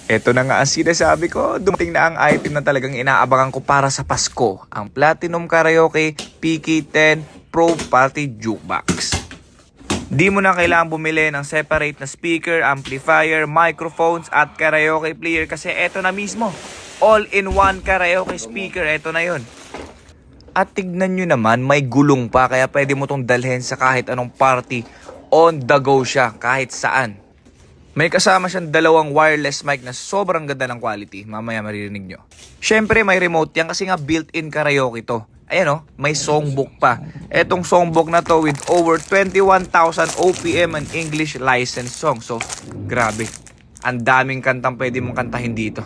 Eto na nga ang sinasabi ko, dumating na ang item na talagang inaabangan ko para sa Pasko, ang Platinum Karaoke PK10 Pro Party Jukebox. Di mo na kailangan bumili ng separate na speaker, amplifier, microphones at karaoke player kasi eto na mismo. All-in-one karaoke speaker, eto na yon. At tignan nyo naman, may gulong pa kaya pwede mo tong dalhin sa kahit anong party. On the go siya, kahit saan. May kasama siyang dalawang wireless mic na sobrang ganda ng quality. Mamaya maririnig nyo. Syempre may remote yan kasi nga built-in karaoke to. Ayan o, may songbook pa. Etong songbook na to with over 21,000 OPM and English licensed songs. So, grabe. Ang daming kantang pwede mong kantahin dito.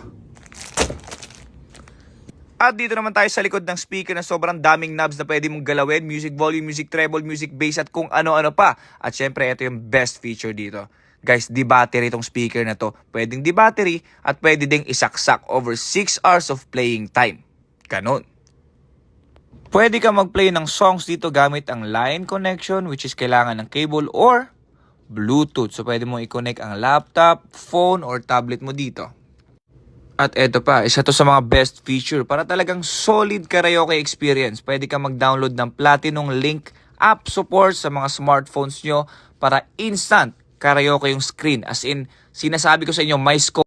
At dito naman tayo sa likod ng speaker na sobrang daming knobs na pwede mong galawin. Music volume, music treble, music bass at kung ano-ano pa. At syempre, ito yung best feature dito. Guys, di-battery itong speaker na to. Pwedeng di-battery at pwede ding isaksak over 6 hours of playing time. Ganon. Pwede ka mag-play ng songs dito gamit ang line connection which is kailangan ng cable or Bluetooth. So pwede mo i-connect ang laptop, phone or tablet mo dito. At eto pa, isa to sa mga best feature para talagang solid karaoke experience. Pwede ka mag-download ng Platinum Link app support sa mga smartphones nyo para instant karaoke yung screen. As in, sinasabi ko sa inyo, may scope.